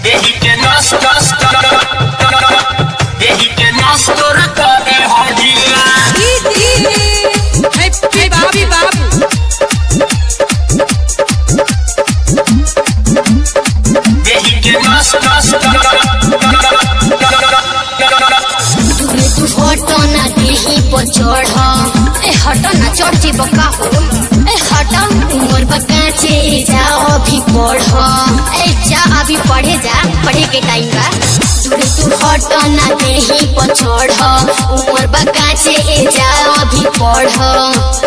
देही के नस देही के नस तोर करे हडिला हैप्पी बाबू देही के नस तू हटो ना देही पर चढ़ ए हटो ना चढ़ जी बका हो ए हटो उमर बका चे जाओ अभी पढ़ ए जा अभी पढ़े जा पढ़े के टाइम बा तू हटो ना देही पर चढ़ उमर बका चे जाओ अभी पढ़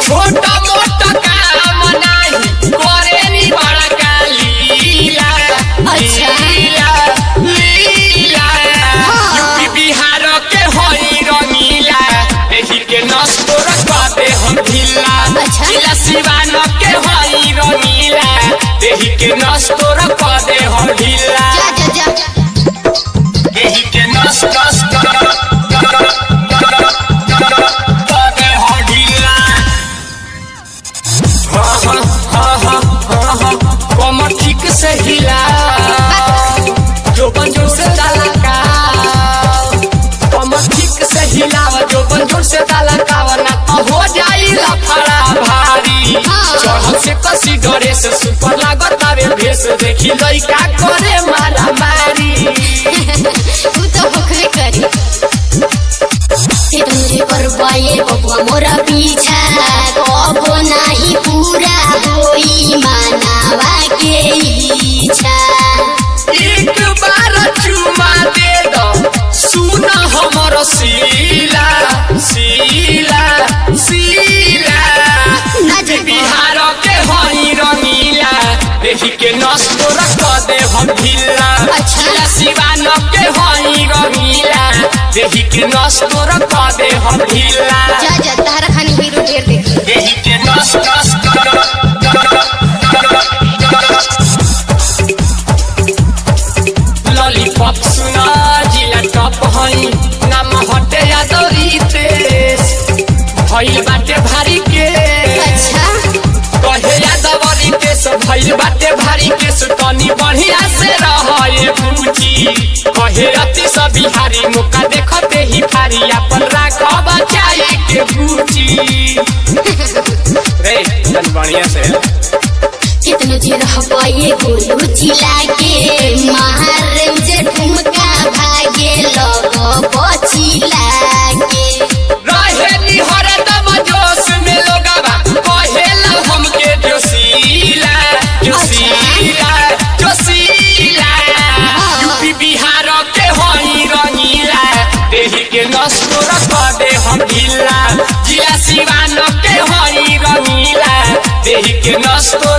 छोटा मोटा काम नाही करे नी बड़ा कालीला अच्छा लीला यूपी बिहार के होई रंगीला देही के नस तोर करे हम ढीला अच्छा जिला सिवान के होई रंगीला देही के नस तोर करे हम ढीला जा जा जा देही के नस करे हम ढीला कमर ठीक से हिला जो बंजोर से डाला का कमर ठीक से हिलावा जो बंजोर से डाला का वरना तो हो जाई लफड़ा भारी चढ़ल से कसी डरे से सुपर लागत आवे भेस देखी लइका करे मारा मारी तू तो होखरे करी तेरे पर बाये बबुआ मोरा पीछा कबो नाही पूरा होई मानवा के इच्छा एक बार चुमा दे दो सुन हमर सीला सीला सीला नज बिहार के हई रंगीला देही के नस तोर दे हम ढीला अच्छा सिवान के हई रंगीला देही के नस तोर दे हम ढीला जा जा तारा खानी हीरो ढेर देख देही के नस लॉलीपॉप सुना जिला टॉप हई नाम हटे यादौरी तेज भइल बाटे भारी के अच्छा कहे यादवरी तेज भइल बाटे भारी के तनी बढ़िया से रहे पूछी कहे अति सब बिहारी मौका देखते ही भारी अपन राखब बचाए के पूछी रे तन बढ़िया से कितनो जी रह पाए गोलू जिला के मारे जे ठुमका भागे लगो बचिला के रहे नी हरदम जोश में लोगवा कहेला हमके जोशीला जोशीला जोशीला यूपी बिहार के हई रंगीला देही के नस तोर दे हम ढीला जिला सिवान के हई रंगीला देही के नस तोर